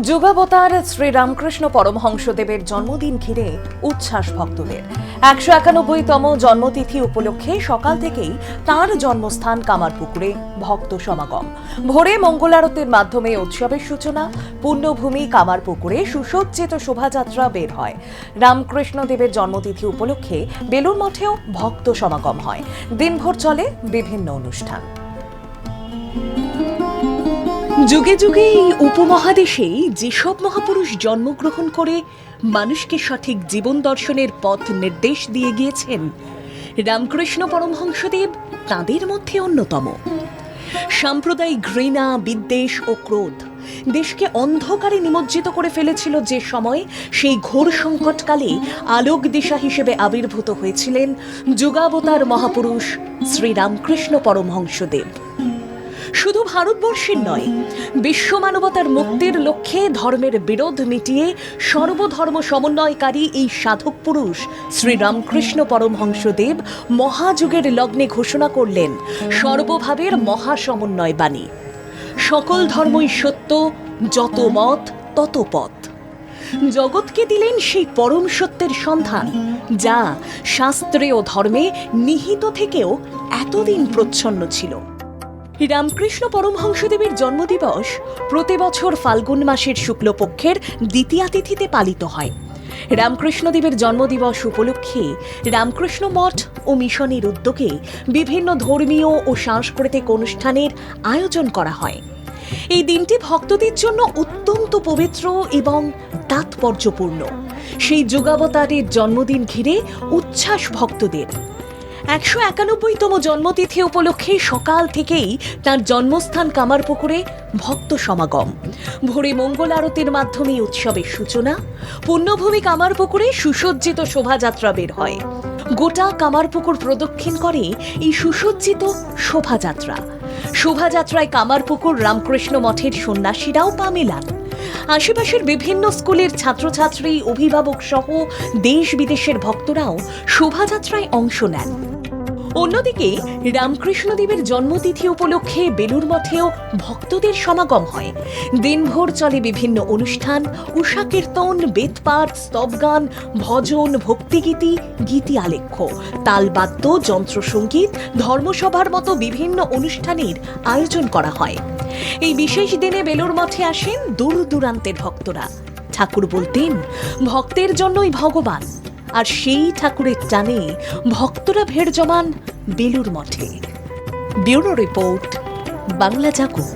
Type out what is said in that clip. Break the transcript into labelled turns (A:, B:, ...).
A: যুগাবতার শ্রীরামকৃষ্ণ পরমহংসদেবের জন্মদিন ঘিরে উচ্ছ্বাস ভক্তদের। 191তম জন্মতিথি উপলক্ষে সকাল থেকেই তাঁর জন্মস্থান কামারপুকুরে ভক্ত সমাগম। ভোরে মঙ্গলারতির মাধ্যমে উৎসবের সূচনা। পুণ্যভূমি কামারপুকুরে সুসজ্জিত শোভাযাত্রা বের হয়। রামকৃষ্ণদেবের জন্মতিথি উপলক্ষে বেলুড় মঠেও ভক্ত সমাগম হয়। দিনভর চলে বিভিন্ন অনুষ্ঠান। যুগে যুগে এই উপমহাদেশেই যেসব মহাপুরুষ জন্মগ্রহণ করে মানুষকে সঠিক জীবন দর্শনের পথ নির্দেশ দিয়ে গিয়েছেন, রামকৃষ্ণ পরমহংসদেব তাঁদের মধ্যে অন্যতম। সাম্প্রদায়িক ঘৃণা, বিদ্বেষ ও ক্রোধ দেশকে অন্ধকারে নিমজ্জিত করে ফেলেছিল যে সময়, সেই ঘোর সংকটকালে আলোক দিশা হিসেবে আবির্ভূত হয়েছিলেন যুগাবতার মহাপুরুষ শ্রীরামকৃষ্ণ পরমহংসদেব। শুধু ভারতবর্ষের নয়, বিশ্ব মানবতার মুক্তির লক্ষ্যে ধর্মের বিরোধ মিটিয়ে সর্বধর্ম সমন্বয়কারী এই সাধক পুরুষ শ্রীরামকৃষ্ণ পরমহংসদেব মহাযুগের লগ্নে ঘোষণা করলেন সর্বভাবের মহাসমন্বয় বাণী। সকল ধর্মই সত্য, যত মত তত পথ। জগৎকে দিলেন সেই পরম সত্যের সন্ধান, যা শাস্ত্রে ও ধর্মে নিহিত থেকেও এতদিন প্রচ্ছন্ন ছিল। রামকৃষ্ণ পরমহংসদেবের জন্মদিবস প্রতি বছর ফাল্গুন মাসের শুক্লপক্ষের দ্বিতীয়া তিথিতে পালিত হয়। রামকৃষ্ণদেবের জন্মদিবস উপলক্ষে রামকৃষ্ণ মঠ ও মিশনের উদ্যোগে বিভিন্ন ধর্মীয় ও সাংস্কৃতিক অনুষ্ঠানের আয়োজন করা হয়। এই দিনটি ভক্তদের জন্য অত্যন্ত পবিত্র এবং তাৎপর্যপূর্ণ। সেই যুগাবতারের জন্মদিন ঘিরে উচ্ছ্বাস ভক্তদের। 191তম জন্মতিথি উপলক্ষে সকাল থেকেই তার জন্মস্থান কামারপুকুরে ভক্ত সমাগম। ভোরে মঙ্গল আরতির মাধ্যমে উৎসবের সূচনা। পুণ্যভূমি কামারপুকুরে সুসজ্জিত শোভাযাত্রা বের হয়। গোটা কামারপুকুর প্রদক্ষিণ করে এই সুসজ্জিত শোভাযাত্রা। শোভাযাত্রায় কামারপুকুর রামকৃষ্ণ মঠের সন্ন্যাসীরাও পা মেলান। আশেপাশের বিভিন্ন স্কুলের ছাত্রছাত্রী, অভিভাবক সহ দেশ বিদেশের ভক্তরাও শোভাযাত্রায় অংশ নেন। অন্যদিকে রামকৃষ্ণদেবের জন্মতিথি উপলক্ষে বেলুড় মঠেও ভক্তদের সমাগম হয়। দিনভর চলে বিভিন্ন অনুষ্ঠান, উষা কীর্তন, বেদপাঠ, স্তবগান, ভজন, ভক্তিগীতি, গীতি আলেখ্য, তালবাদ্য, যন্ত্রসঙ্গীত, ধর্মসভার মতো বিভিন্ন অনুষ্ঠানের আয়োজন করা হয়। এই বিশেষ দিনে বেলুড় মঠে আসেন দূর দূরান্তের ভক্তরা। ঠাকুর বলতেন, ভক্তের জন্যই ভগবান, আর সেই ঠাকুরের টানে ভক্তরা ভিড় জমান বেলুড় মঠে। ব্যুরো রিপোর্ট, বাংলা জাগো।